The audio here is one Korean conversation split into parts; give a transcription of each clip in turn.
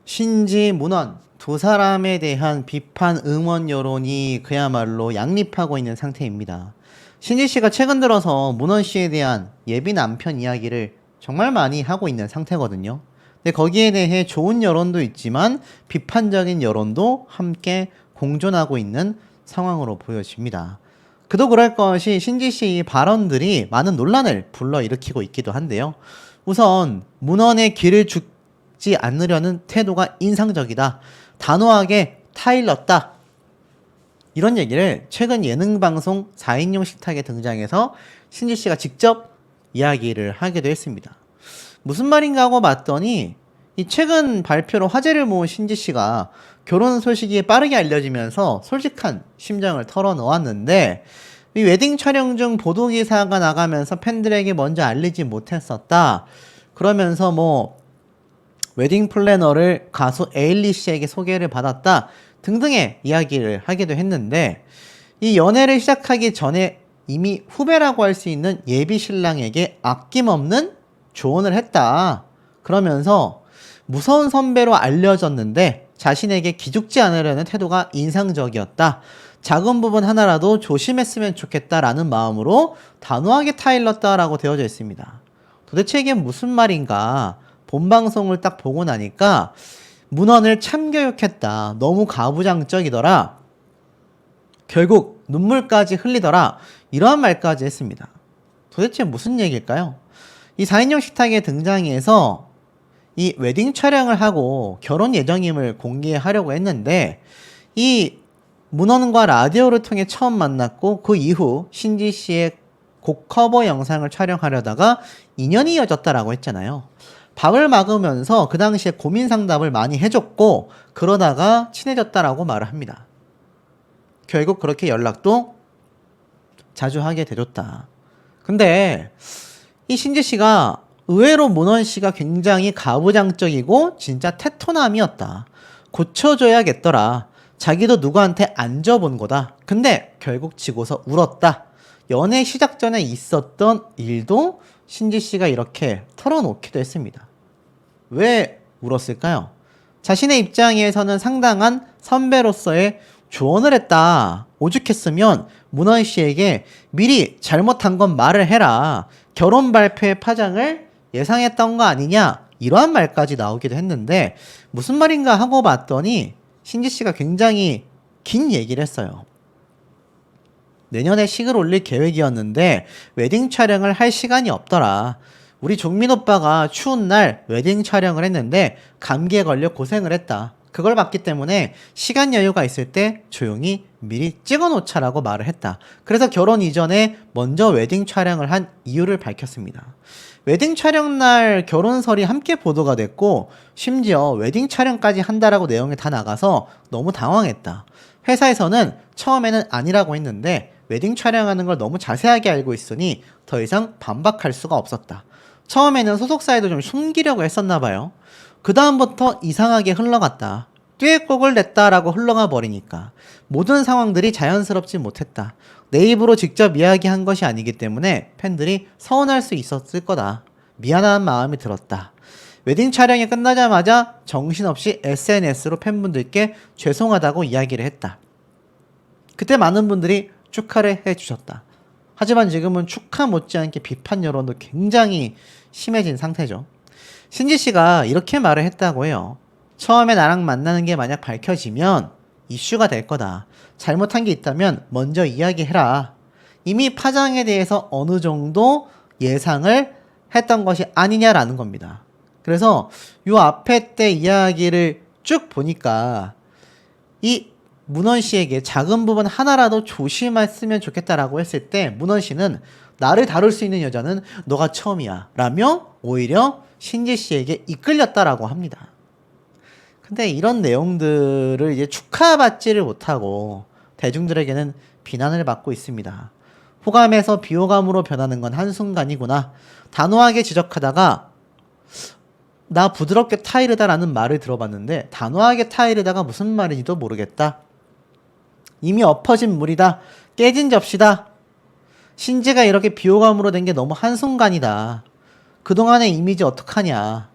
신지, 문원 두 사람에 대한 비판, 응원 여론이 그야말로 양립하고 있는 상태입니다. 신지 씨가 최근 들어서 문원 씨에 대한 예비 남편 이야기를 정말 많이 하고 있는 상태거든요. 근데 거기에 대해 좋은 여론도 있지만 비판적인 여론도 함께 공존하고 있는 상황으로 보여집니다. 그도 그럴 것이 신지 씨의 발언들이 많은 논란을 불러일으키고 있기도 한데요. 우선 문헌의 길을 죽지 않으려는 태도가 인상적이다. 단호하게 타일렀다. 이런 얘기를 최근 예능 방송 4인용 식탁에 등장해서 신지 씨가 직접 이야기를 하기도 했습니다. 무슨 말인가 하고 봤더니 이 최근 발표로 화제를 모은 신지 씨가 결혼 소식이 빠르게 알려지면서 솔직한 심정을 털어놓았는데 이 웨딩 촬영 중 보도기사가 나가면서 팬들에게 먼저 알리지 못했었다. 그러면서 뭐 웨딩 플래너를 가수 에일리 씨에게 소개를 받았다 등등의 이야기를 하기도 했는데 이 연애를 시작하기 전에 이미 후배라고 할 수 있는 예비 신랑에게 아낌없는 조언을 했다. 그러면서 무서운 선배로 알려졌는데 자신에게 기죽지 않으려는 태도가 인상적이었다. 작은 부분 하나라도 조심했으면 좋겠다라는 마음으로 단호하게 타일렀다라고 되어져 있습니다. 도대체 이게 무슨 말인가? 본방송을 딱 보고 나니까 문헌을 참교육했다. 너무 가부장적이더라. 결국 눈물까지 흘리더라. 이러한 말까지 했습니다. 도대체 무슨 얘기일까요? 이 4인용 식탁에 등장해서 이 웨딩 촬영을 하고 결혼 예정임을 공개하려고 했는데 이 문헌과 라디오를 통해 처음 만났고 그 이후 신지 씨의 곡 커버 영상을 촬영하려다가 인연이 이어졌다라고 했잖아요. 밥을 먹으면서 그 당시에 고민 상담을 많이 해줬고 그러다가 친해졌다라고 말을 합니다. 결국 그렇게 연락도 자주 하게 되었다. 근데 이 신지 씨가 의외로 문원 씨가 굉장히 가부장적이고 진짜 테토남이었다. 고쳐줘야겠더라. 자기도 누구한테 안 줘본 거다. 근데 결국 지고서 울었다. 연애 시작 전에 있었던 일도 신지 씨가 이렇게 털어놓기도 했습니다. 왜 울었을까요? 자신의 입장에서는 상당한 선배로서의 조언을 했다. 오죽했으면 문원 씨에게 미리 잘못한 건 말을 해라. 결혼 발표의 파장을 예상했던 거 아니냐. 이러한 말까지 나오기도 했는데 무슨 말인가 하고 봤더니 신지 씨가 굉장히 긴 얘기를 했어요. 내년에 식을 올릴 계획이었는데 웨딩 촬영을 할 시간이 없더라. 우리 종민 오빠가 추운 날 웨딩 촬영을 했는데 감기에 걸려 고생을 했다. 그걸 봤기 때문에 시간 여유가 있을 때 조용히 미리 찍어놓자라고 말을 했다. 그래서 결혼 이전에 먼저 웨딩 촬영을 한 이유를 밝혔습니다. 웨딩 촬영 날 결혼설이 함께 보도가 됐고 심지어 웨딩 촬영까지 한다라고 내용이 다 나가서 너무 당황했다. 회사에서는 처음에는 아니라고 했는데 웨딩 촬영하는 걸 너무 자세하게 알고 있으니 더 이상 반박할 수가 없었다. 처음에는 소속사에도 좀 숨기려고 했었나 봐요. 그 다음부터 이상하게 흘러갔다. 듀엣곡을 냈다라고 흘러가 버리니까 모든 상황들이 자연스럽지 못했다. 내 입으로 직접 이야기한 것이 아니기 때문에 팬들이 서운할 수 있었을 거다. 미안한 마음이 들었다. 웨딩 촬영이 끝나자마자 정신없이 SNS로 팬분들께 죄송하다고 이야기를 했다. 그때 많은 분들이 축하를 해주셨다. 하지만 지금은 축하 못지않게 비판 여론도 굉장히 심해진 상태죠. 신지 씨가 이렇게 말을 했다고 해요. 처음에 나랑 만나는 게 만약 밝혀지면 이슈가 될 거다. 잘못한 게 있다면 먼저 이야기해라. 이미 파장에 대해서 어느 정도 예상을 했던 것이 아니냐라는 겁니다. 그래서 요 앞에 때 이야기를 쭉 보니까 이 문원 씨에게 작은 부분 하나라도 조심했으면 좋겠다라고 했을 때 문원 씨는 나를 다룰 수 있는 여자는 너가 처음이야 라며 오히려 신지 씨에게 이끌렸다라고 합니다. 근데 이런 내용들을 이제 축하받지를 못하고 대중들에게는 비난을 받고 있습니다. 호감에서 비호감으로 변하는 건 한순간이구나. 단호하게 지적하다가 나 부드럽게 타이르다라는 말을 들어봤는데 단호하게 타이르다가 무슨 말인지도 모르겠다. 이미 엎어진 물이다. 깨진 접시다. 신지가 이렇게 비호감으로 된 게 너무 한순간이다. 그동안의 이미지 어떡하냐.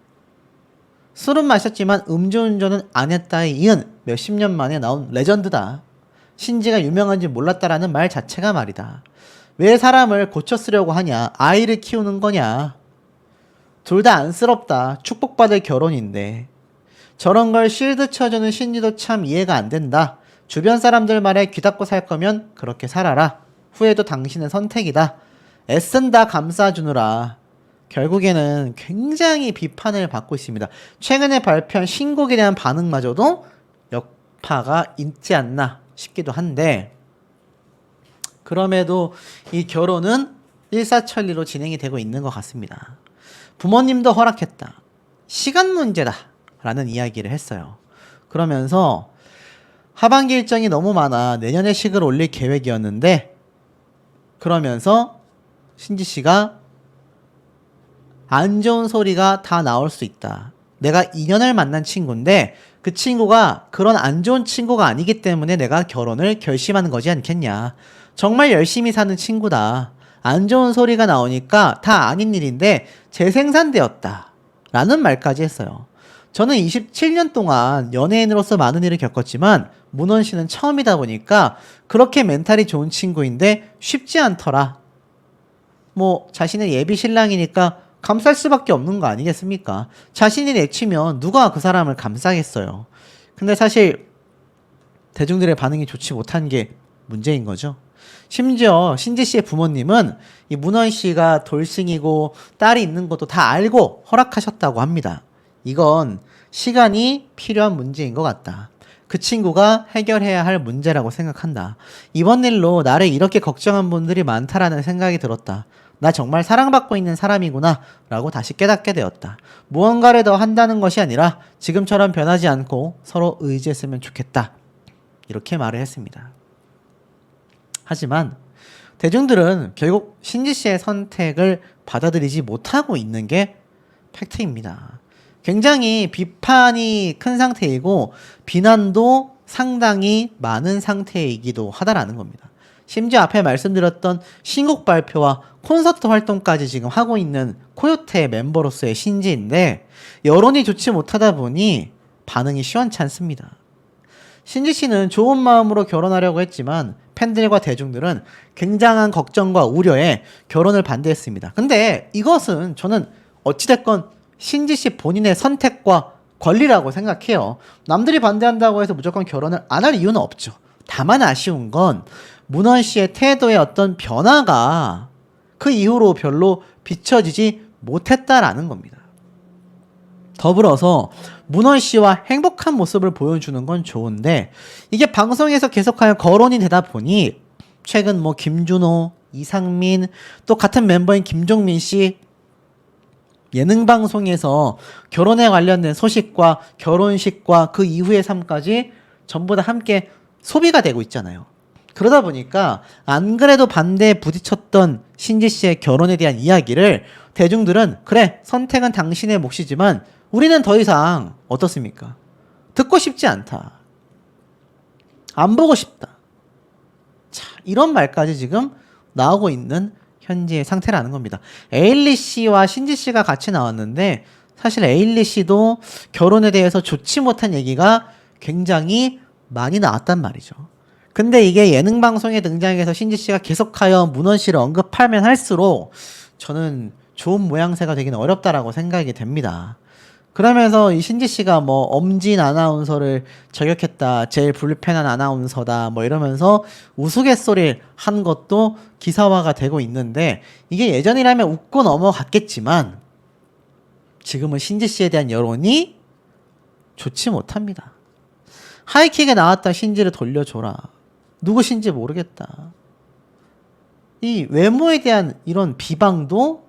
술은 마셨지만 음주운전은 안 했다에 이은 몇십 년 만에 나온 레전드다. 신지가 유명한지 몰랐다라는 말 자체가 말이다. 왜 사람을 고쳐 쓰려고 하냐? 아이를 키우는 거냐? 둘 다 안쓰럽다. 축복받을 결혼인데. 저런 걸 실드 쳐주는 신지도 참 이해가 안 된다. 주변 사람들 말에 귀닫고 살 거면 그렇게 살아라. 후회도 당신의 선택이다. 애쓴다 감싸주느라. 결국에는 굉장히 비판을 받고 있습니다. 최근에 발표한 신곡에 대한 반응마저도 여파가 있지 않나 싶기도 한데, 그럼에도 이 결혼은 일사천리로 진행이 되고 있는 것 같습니다. 부모님도 허락했다. 시간 문제다. 라는 이야기를 했어요. 그러면서 하반기 일정이 너무 많아 내년에 식을 올릴 계획이었는데, 그러면서 신지 씨가 안 좋은 소리가 다 나올 수 있다. 내가 인연을 만난 친구인데 그 친구가 그런 안 좋은 친구가 아니기 때문에 내가 결혼을 결심하는 거지 않겠냐. 정말 열심히 사는 친구다. 안 좋은 소리가 나오니까 다 아닌 일인데 재생산되었다. 라는 말까지 했어요. 저는 27년 동안 연예인으로서 많은 일을 겪었지만 문원 씨는 처음이다 보니까 그렇게 멘탈이 좋은 친구인데 쉽지 않더라. 뭐 자신의 예비 신랑이니까 감쌀 수밖에 없는 거 아니겠습니까? 자신이 내치면 누가 그 사람을 감싸겠어요. 근데 사실 대중들의 반응이 좋지 못한 게 문제인 거죠. 심지어 신지 씨의 부모님은 이 문원 씨가 돌싱이고 딸이 있는 것도 다 알고 허락하셨다고 합니다. 이건 시간이 필요한 문제인 것 같다. 그 친구가 해결해야 할 문제라고 생각한다. 이번 일로 나를 이렇게 걱정한 분들이 많다라는 생각이 들었다. 나 정말 사랑받고 있는 사람이구나 라고 다시 깨닫게 되었다. 무언가를 더 한다는 것이 아니라 지금처럼 변하지 않고 서로 의지했으면 좋겠다. 이렇게 말을 했습니다. 하지만 대중들은 결국 신지 씨의 선택을 받아들이지 못하고 있는 게 팩트입니다. 굉장히 비판이 큰 상태이고 비난도 상당히 많은 상태이기도 하다라는 겁니다. 심지어 앞에 말씀드렸던 신곡 발표와 콘서트 활동까지 지금 하고 있는 코요태 멤버로서의 신지인데 여론이 좋지 못하다 보니 반응이 시원치 않습니다. 신지 씨는 좋은 마음으로 결혼하려고 했지만 팬들과 대중들은 굉장한 걱정과 우려에 결혼을 반대했습니다. 근데 이것은 저는 어찌됐건 신지 씨 본인의 선택과 권리라고 생각해요. 남들이 반대한다고 해서 무조건 결혼을 안 할 이유는 없죠. 다만 아쉬운 건 문원 씨의 태도의 어떤 변화가 그 이후로 별로 비춰지지 못했다라는 겁니다. 더불어서 문원 씨와 행복한 모습을 보여주는 건 좋은데 이게 방송에서 계속하여 거론이 되다 보니 최근 뭐 김준호, 이상민 또 같은 멤버인 김종민 씨 예능 방송에서 결혼에 관련된 소식과 결혼식과 그 이후의 삶까지 전부 다 함께 소비가 되고 있잖아요. 그러다 보니까 안 그래도 반대에 부딪혔던 신지 씨의 결혼에 대한 이야기를 대중들은 그래 선택은 당신의 몫이지만 우리는 더 이상 어떻습니까? 듣고 싶지 않다. 안 보고 싶다. 자, 이런 말까지 지금 나오고 있는 현재의 상태라는 겁니다. 에일리 씨와 신지 씨가 같이 나왔는데 사실 에일리 씨도 결혼에 대해서 좋지 못한 얘기가 굉장히 많이 나왔단 말이죠. 근데 이게 예능 방송에 등장해서 신지 씨가 계속하여 문원 씨를 언급하면 할수록 저는 좋은 모양새가 되기는 어렵다라고 생각이 됩니다. 그러면서 이 신지 씨가 뭐 엄진 아나운서를 저격했다, 제일 불편한 아나운서다, 뭐 이러면서 우스갯소리를 한 것도 기사화가 되고 있는데 이게 예전이라면 웃고 넘어갔겠지만 지금은 신지 씨에 대한 여론이 좋지 못합니다. 하이킥에 나왔다 신지를 돌려줘라. 누구신지 모르겠다. 이 외모에 대한 이런 비방도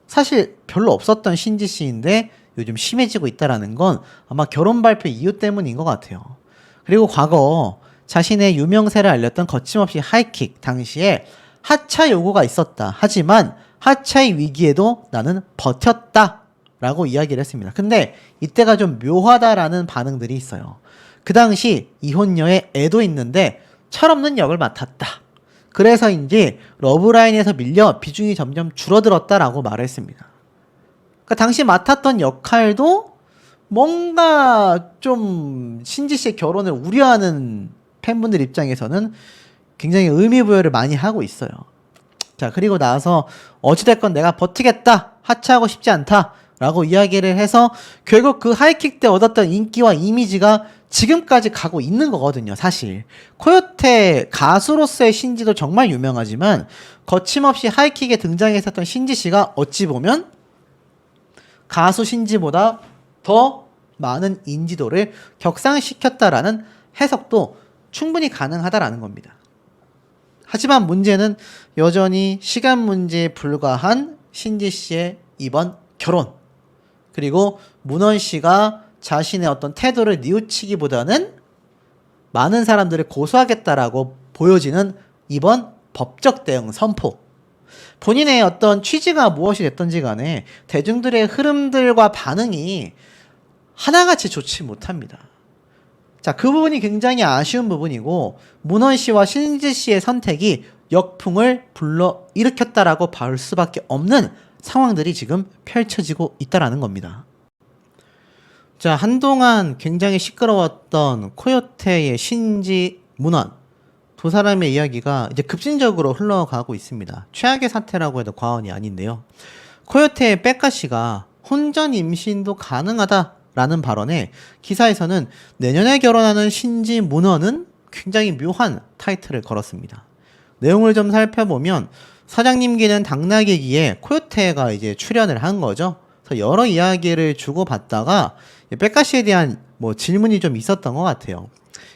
사실 별로 없었던 신지 씨인데 요즘 심해지고 있다라는 건 아마 결혼 발표 이유 때문인 것 같아요. 그리고 과거 자신의 유명세를 알렸던 거침없이 하이킥 당시에 하차 요구가 있었다. 하지만 하차의 위기에도 나는 버텼다 라고 이야기를 했습니다. 근데 이때가 좀 묘하다라는 반응들이 있어요. 그 당시 이혼녀의 애도 있는데 철없는 역을 맡았다. 그래서인지 러브라인에서 밀려 비중이 점점 줄어들었다라고 말했습니다. 그러니까 당시 맡았던 역할도 뭔가 좀 신지 씨의 결혼을 우려하는 팬분들 입장에서는 굉장히 의미부여를 많이 하고 있어요. 자, 그리고 나서 어찌됐건 내가 버티겠다, 하차하고 싶지 않다 라고 이야기를 해서 결국 그 하이킥 때 얻었던 인기와 이미지가 지금까지 가고 있는 거거든요, 사실. 코요테 가수로서의 신지도 정말 유명하지만 거침없이 하이킥에 등장했었던 신지 씨가 어찌 보면 가수 신지보다 더 많은 인지도를 격상시켰다라는 해석도 충분히 가능하다라는 겁니다. 하지만 문제는 여전히 시간 문제에 불과한 신지 씨의 이번 결혼. 그리고 문원 씨가 자신의 어떤 태도를 뉘우치기보다는 많은 사람들을 고소하겠다라고 보여지는 이번 법적 대응 선포. 본인의 어떤 취지가 무엇이 됐던지 간에 대중들의 흐름들과 반응이 하나같이 좋지 못합니다. 자, 그 부분이 굉장히 아쉬운 부분이고 문원 씨와 신지 씨의 선택이 역풍을 불러일으켰다라고 볼 수밖에 없는 상황들이 지금 펼쳐지고 있다라는 겁니다. 자, 한동안 굉장히 시끄러웠던 코요테의 신지, 문원 두 사람의 이야기가 이제 급진적으로 흘러가고 있습니다. 최악의 사태라고 해도 과언이 아닌데요. 코요테의 백가 씨가 혼전 임신도 가능하다라는 발언에 기사에서는 내년에 결혼하는 신지 문원은 굉장히 묘한 타이틀을 걸었습니다. 내용을 좀 살펴보면 사장님기는 당나귀기에 코요테가 이제 출연을 한 거죠. 그래서 여러 이야기를 주고받다가 백가 씨에 대한 뭐 질문이 좀 있었던 것 같아요.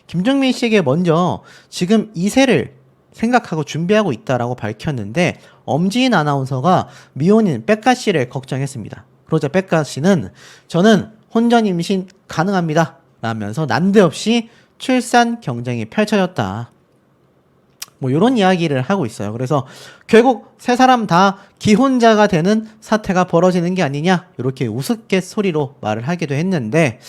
김정민 씨에게 먼저 지금 2세를 생각하고 준비하고 있다라고 밝혔는데 엄지인 아나운서가 미혼인 백가 씨를 걱정했습니다. 그러자 백가 씨는 저는 혼전 임신 가능합니다 라면서 난데없이 출산 경쟁이 펼쳐졌다. 뭐 이런 이야기를 하고 있어요. 그래서 결국 세 사람 다 기혼자가 되는 사태가 벌어지는 게 아니냐 이렇게 우스갯소리로 말을 하기도 했는데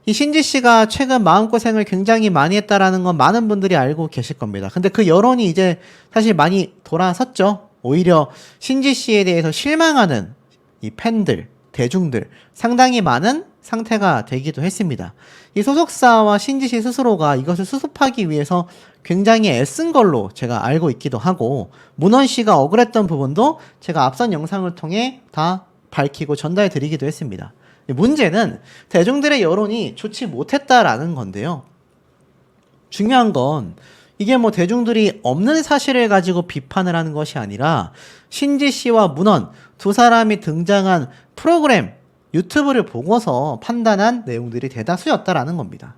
이 신지 씨가 최근 마음고생을 굉장히 많이 했다라는 건 많은 분들이 알고 계실 겁니다. 근데 그 여론이 이제 사실 많이 돌아섰죠. 오히려 신지 씨에 대해서 실망하는 이 팬들, 대중들 상당히 많은 상태가 되기도 했습니다. 이 소속사와 신지 씨 스스로가 이것을 수습하기 위해서 굉장히 애쓴 걸로 제가 알고 있기도 하고 문원 씨가 억울했던 부분도 제가 앞선 영상을 통해 다 밝히고 전달해 드리기도 했습니다. 문제는 대중들의 여론이 좋지 못했다라는 건데요. 중요한 건 이게 뭐 대중들이 없는 사실을 가지고 비판을 하는 것이 아니라 신지 씨와 문원 두 사람이 등장한 프로그램 유튜브를 보고서 판단한 내용들이 대다수였다라는 겁니다.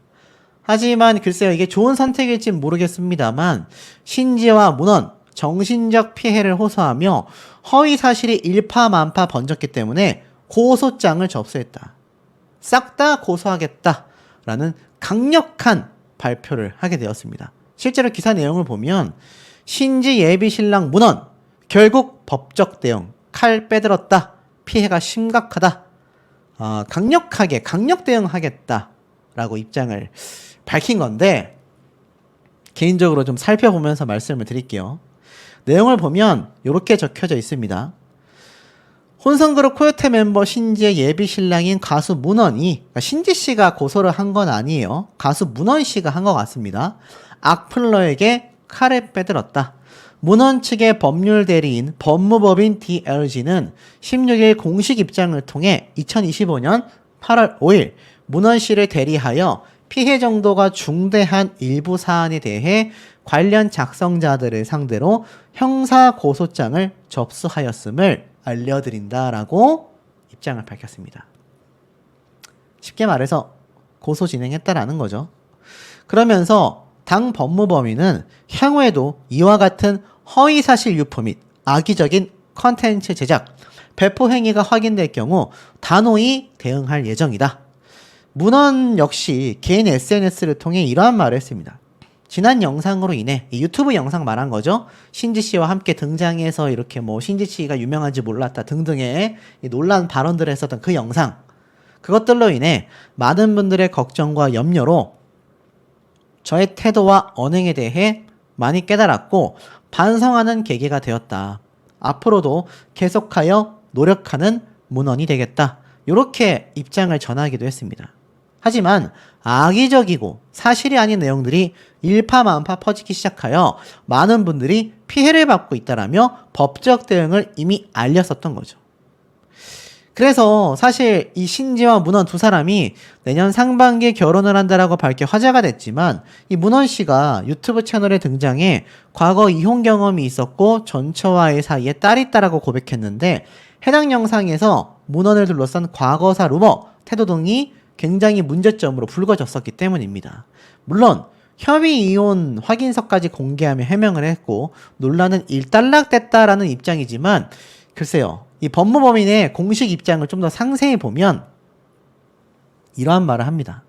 하지만 글쎄요, 이게 좋은 선택일지 모르겠습니다만 신지와 문원 정신적 피해를 호소하며 허위 사실이 일파만파 번졌기 때문에 고소장을 접수했다. 싹 다 고소하겠다라는 강력한 발표를 하게 되었습니다. 실제로 기사 내용을 보면 신지 예비 신랑 문원 결국 법적 대응 칼 빼들었다. 피해가 심각하다. 강력하게 강력 대응하겠다라고 입장을 밝힌 건데 개인적으로 좀 살펴보면서 말씀을 드릴게요. 내용을 보면 이렇게 적혀져 있습니다. 혼성그룹 코요테 멤버 신지의 예비 신랑인 가수 문원이 그러니까 신지 씨가 고소를 한 건 아니에요. 가수 문원 씨가 한 것 같습니다. 악플러에게 칼을 빼들었다. 문원 측의 법률 대리인 법무법인 DLG는 16일 공식 입장을 통해 2025년 8월 5일 문원 씨를 대리하여 피해 정도가 중대한 일부 사안에 대해 관련 작성자들을 상대로 형사 고소장을 접수하였음을 알려드린다라고 입장을 밝혔습니다. 쉽게 말해서 고소 진행했다라는 거죠. 그러면서 당 법무법인은 향후에도 이와 같은 허위사실 유포 및 악의적인 컨텐츠 제작, 배포 행위가 확인될 경우 단호히 대응할 예정이다. 문원 역시 개인 SNS를 통해 이러한 말을 했습니다. 지난 영상으로 인해 이 유튜브 영상 말한 거죠. 신지 씨와 함께 등장해서 이렇게 뭐 신지 씨가 유명한지 몰랐다 등등의 이 논란 발언들을 했었던 그 영상. 그것들로 인해 많은 분들의 걱정과 염려로 저의 태도와 언행에 대해 많이 깨달았고 반성하는 계기가 되었다. 앞으로도 계속하여 노력하는 문원이 되겠다. 이렇게 입장을 전하기도 했습니다. 하지만 악의적이고 사실이 아닌 내용들이 일파만파 퍼지기 시작하여 많은 분들이 피해를 받고 있다라며 법적 대응을 이미 알렸었던 거죠. 그래서 사실 이 신지와 문원 두 사람이 내년 상반기에 결혼을 한다라고 밝혀 화제가 됐지만, 이 문원 씨가 유튜브 채널에 등장해 과거 이혼 경험이 있었고 전처와의 사이에 딸이 있다라고 고백했는데, 해당 영상에서 문원을 둘러싼 과거사 루머, 태도 등이 굉장히 문제점으로 불거졌었기 때문입니다. 물론 협의 이혼 확인서까지 공개하며 해명을 했고 논란은 일단락됐다라는 입장이지만, 글쎄요, 이 법무법인의 공식 입장을 좀 더 상세히 보면 이러한 말을 합니다.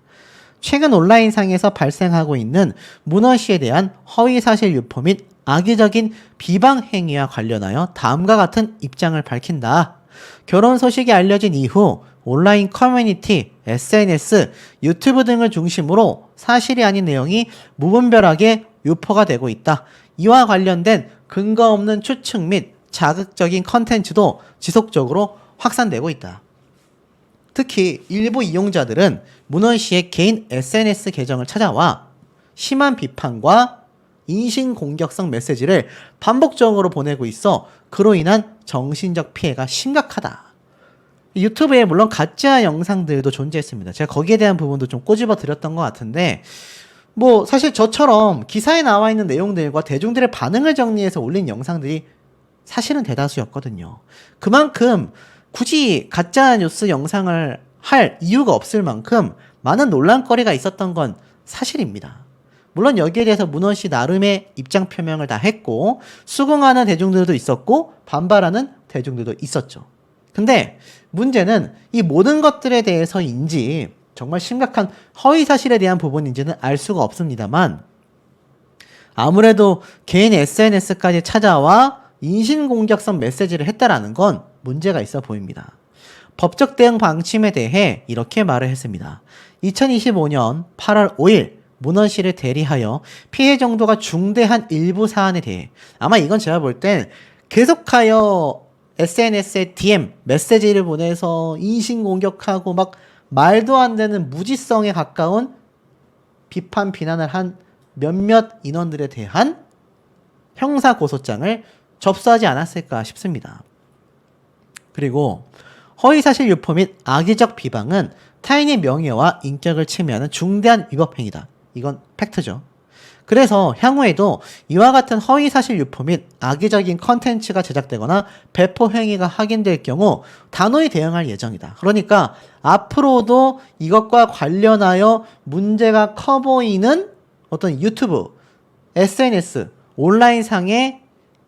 최근 온라인상에서 발생하고 있는 문원 씨에 대한 허위사실 유포 및 악의적인 비방 행위와 관련하여 다음과 같은 입장을 밝힌다. 결혼 소식이 알려진 이후 온라인 커뮤니티, SNS, 유튜브 등을 중심으로 사실이 아닌 내용이 무분별하게 유포가 되고 있다. 이와 관련된 근거 없는 추측 및 자극적인 컨텐츠도 지속적으로 확산되고 있다. 특히 일부 이용자들은 문원 씨의 개인 SNS 계정을 찾아와 심한 비판과 인신공격성 메시지를 반복적으로 보내고 있어 그로 인한 정신적 피해가 심각하다. 유튜브에 물론 가짜 영상들도 존재했습니다. 제가 거기에 대한 부분도 좀 꼬집어 드렸던 것 같은데, 뭐 사실 저처럼 기사에 나와 있는 내용들과 대중들의 반응을 정리해서 올린 영상들이 사실은 대다수였거든요. 그만큼 굳이 가짜 뉴스 영상을 할 이유가 없을 만큼 많은 논란거리가 있었던 건 사실입니다. 물론 여기에 대해서 문원 씨 나름의 입장 표명을 다 했고 수긍하는 대중들도 있었고 반발하는 대중들도 있었죠. 근데 문제는 이 모든 것들에 대해서인지 정말 심각한 허위사실에 대한 부분인지는 알 수가 없습니다만, 아무래도 개인 SNS까지 찾아와 인신공격성 메시지를 했다라는 건 문제가 있어 보입니다. 법적 대응 방침에 대해 이렇게 말을 했습니다. 2025년 8월 5일 문원 씨를 대리하여 피해 정도가 중대한 일부 사안에 대해, 아마 이건 제가 볼 땐 계속하여 SNS에 DM 메시지를 보내서 인신공격하고 막 말도 안 되는 무지성에 가까운 비판 비난을 한 몇몇 인원들에 대한 형사고소장을 접수하지 않았을까 싶습니다. 그리고 허위사실 유포 및 악의적 비방은 타인의 명예와 인격을 침해하는 중대한 위법행위다. 이건 팩트죠. 그래서 향후에도 이와 같은 허위사실 유포 및 악의적인 컨텐츠가 제작되거나 배포 행위가 확인될 경우 단호히 대응할 예정이다. 그러니까 앞으로도 이것과 관련하여 문제가 커 보이는 어떤 유튜브, SNS, 온라인상의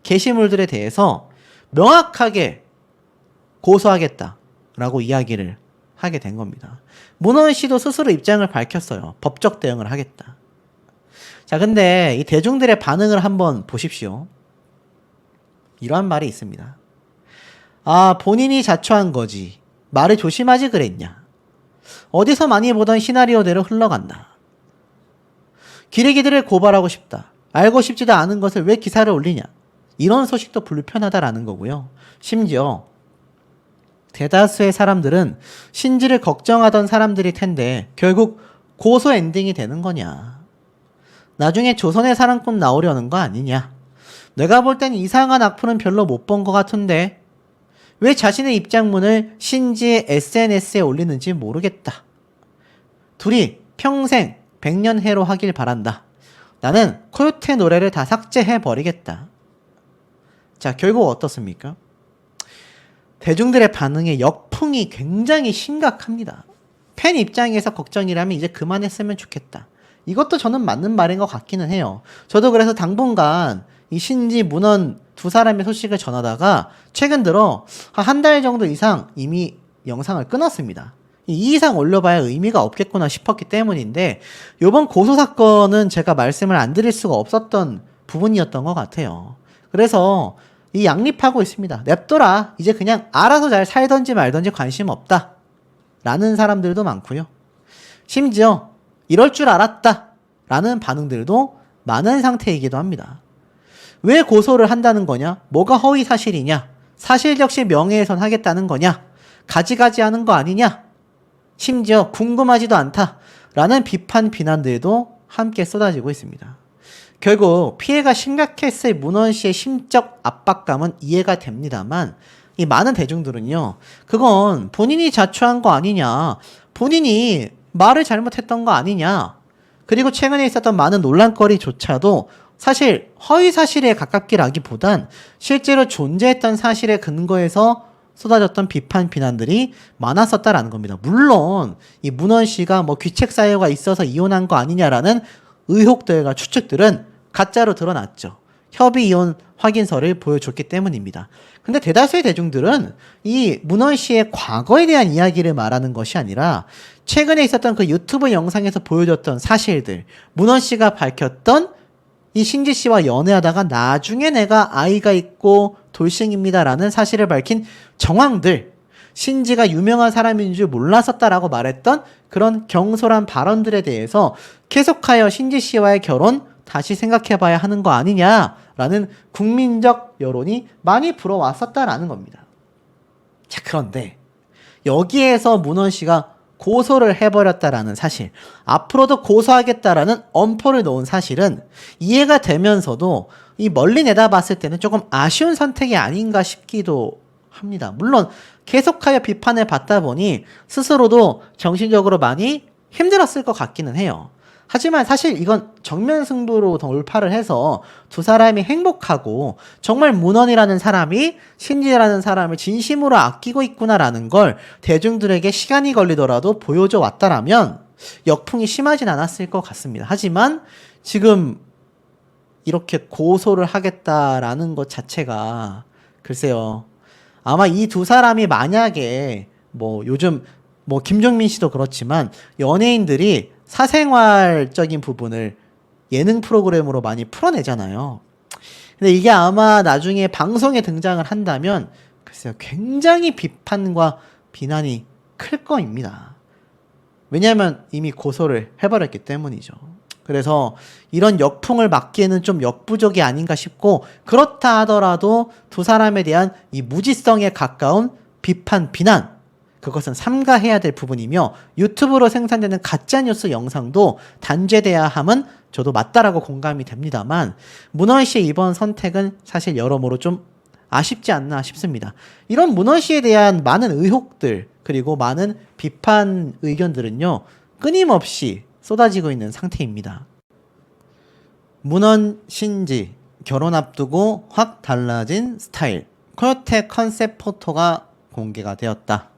게시물들에 대해서 명확하게 고소하겠다라고 이야기를 하게 된 겁니다. 문원 씨도 스스로 입장을 밝혔어요. 법적 대응을 하겠다. 자, 근데 이 대중들의 반응을 한번 보십시오. 이러한 말이 있습니다. 아, 본인이 자초한 거지. 말을 조심하지 그랬냐. 어디서 많이 보던 시나리오대로 흘러간다. 기레기들을 고발하고 싶다. 알고 싶지도 않은 것을 왜 기사를 올리냐. 이런 소식도 불편하다라는 거고요. 심지어 대다수의 사람들은 신지를 걱정하던 사람들일 텐데 결국 고소 엔딩이 되는 거냐. 나중에 조선의 사랑꾼 나오려는 거 아니냐. 내가 볼 땐 이상한 악플은 별로 못 본 것 같은데 왜 자신의 입장문을 신지의 SNS에 올리는지 모르겠다. 둘이 평생 백년해로 하길 바란다. 나는 코요태 노래를 다 삭제해버리겠다. 자, 결국 어떻습니까? 대중들의 반응에 역풍이 굉장히 심각합니다. 팬 입장에서 걱정이라면 이제 그만했으면 좋겠다. 이것도 저는 맞는 말인 것 같기는 해요. 저도 그래서 당분간 이 신지, 문원 두 사람의 소식을 전하다가 최근 들어 한 달 정도 이상 이미 영상을 끊었습니다. 이 이상 올려봐야 의미가 없겠구나 싶었기 때문인데 이번 고소사건은 제가 말씀을 안 드릴 수가 없었던 부분이었던 것 같아요. 그래서 이 양립하고 있습니다. 냅둬라. 이제 그냥 알아서 잘 살던지 말던지 관심 없다. 라는 사람들도 많고요. 심지어 이럴 줄 알았다. 라는 반응들도 많은 상태이기도 합니다. 왜 고소를 한다는 거냐? 뭐가 허위 사실이냐? 사실 적시 명예훼손 하겠다는 거냐? 가지가지 하는 거 아니냐? 심지어 궁금하지도 않다라는 비판 비난들도 함께 쏟아지고 있습니다. 결국 피해가 심각했을 문원 씨의 심적 압박감은 이해가 됩니다만 이 많은 대중들은요, 그건 본인이 자초한 거 아니냐, 본인이 말을 잘못했던 거 아니냐, 그리고 최근에 있었던 많은 논란거리조차도 사실 허위 사실에 가깝기라기보단 실제로 존재했던 사실에 근거해서 쏟아졌던 비판 비난들이 많았었다라는 겁니다. 물론 이 문원 씨가 뭐 귀책 사유가 있어서 이혼한 거 아니냐라는 의혹들과 추측들은 가짜로 드러났죠. 협의 이혼 확인서를 보여줬기 때문입니다. 근데 대다수의 대중들은 이 문원 씨의 과거에 대한 이야기를 말하는 것이 아니라 최근에 있었던 그 유튜브 영상에서 보여줬던 사실들, 문원 씨가 밝혔던 이 신지 씨와 연애하다가 나중에 내가 아이가 있고 돌싱입니다라는 사실을 밝힌 정황들, 신지가 유명한 사람인 줄 몰랐었다라고 말했던 그런 경솔한 발언들에 대해서 계속하여 신지 씨와의 결혼 다시 생각해봐야 하는 거 아니냐라는 국민적 여론이 많이 불어왔었다라는 겁니다. 자, 그런데 여기에서 문원 씨가 고소를 해버렸다라는 사실, 앞으로도 고소하겠다라는 엄포를 놓은 사실은 이해가 되면서도 이 멀리 내다봤을 때는 조금 아쉬운 선택이 아닌가 싶기도 합니다. 물론 계속하여 비판을 받다 보니 스스로도 정신적으로 많이 힘들었을 것 같기는 해요. 하지만 사실 이건 정면 승부로 돌파를 해서 두 사람이 행복하고 정말 문원이라는 사람이 신지라는 사람을 진심으로 아끼고 있구나라는 걸 대중들에게 시간이 걸리더라도 보여줘 왔다라면 역풍이 심하진 않았을 것 같습니다. 하지만 지금 이렇게 고소를 하겠다라는 것 자체가 글쎄요. 아마 이 두 사람이 만약에 뭐 요즘 뭐 김종민 씨도 그렇지만 연예인들이 사생활적인 부분을 예능 프로그램으로 많이 풀어내잖아요. 근데 이게 아마 나중에 방송에 등장을 한다면 글쎄요, 굉장히 비판과 비난이 클 거입니다. 왜냐하면 이미 고소를 해버렸기 때문이죠. 그래서 이런 역풍을 막기에는 좀 역부족이 아닌가 싶고, 그렇다 하더라도 두 사람에 대한 이 무지성에 가까운 비판, 비난, 그것은 삼가해야 될 부분이며 유튜브로 생산되는 가짜뉴스 영상도 단죄돼야 함은 저도 맞다라고 공감이 됩니다만 문원 씨의 이번 선택은 사실 여러모로 좀 아쉽지 않나 싶습니다. 이런 문원 씨에 대한 많은 의혹들 그리고 많은 비판 의견들은요, 끊임없이 쏟아지고 있는 상태입니다. 문원 신지 결혼 앞두고 확 달라진 스타일, 코요테 컨셉 포토가 공개가 되었다.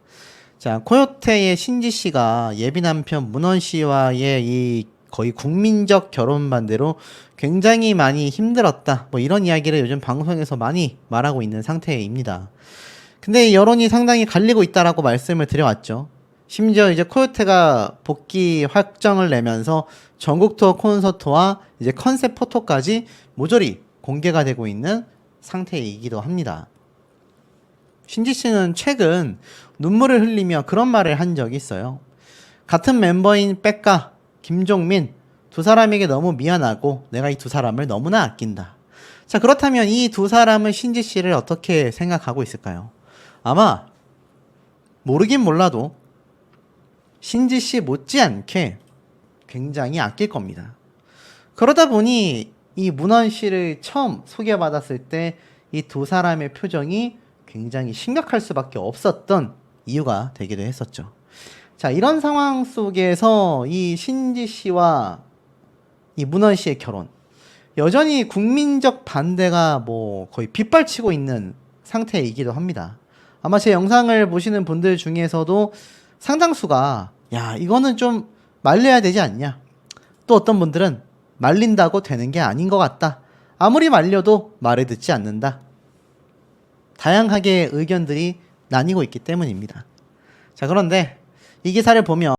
자, 코요테의 신지 씨가 예비 남편 문원 씨와의 이 거의 국민적 결혼 반대로 굉장히 많이 힘들었다, 뭐 이런 이야기를 요즘 방송에서 많이 말하고 있는 상태입니다. 근데 여론이 상당히 갈리고 있다라고 말씀을 드려왔죠. 심지어 이제 코요테가 복귀 확정을 내면서 전국 투어 콘서트와 이제 컨셉 포토까지 모조리 공개가 되고 있는 상태이기도 합니다. 신지 씨는 최근 눈물을 흘리며 그런 말을 한 적이 있어요. 같은 멤버인 백가, 김종민 두 사람에게 너무 미안하고 내가 이 두 사람을 너무나 아낀다. 자, 그렇다면 이 두 사람은 신지 씨를 어떻게 생각하고 있을까요? 아마 모르긴 몰라도 신지 씨 못지않게 굉장히 아낄 겁니다. 그러다 보니 이 문원 씨를 처음 소개받았을 때 이 두 사람의 표정이 굉장히 심각할 수밖에 없었던 이유가 되기도 했었죠. 자, 이런 상황 속에서 이 신지 씨와 이 문원 씨의 결혼, 여전히 국민적 반대가 뭐 거의 빗발치고 있는 상태이기도 합니다. 아마 제 영상을 보시는 분들 중에서도 상당수가 야, 이거는 좀 말려야 되지 않냐, 또 어떤 분들은 말린다고 되는 게 아닌 것 같다, 아무리 말려도 말을 듣지 않는다, 다양하게 의견들이 나뉘고 있기 때문입니다. 자, 그런데 이 기사를 보면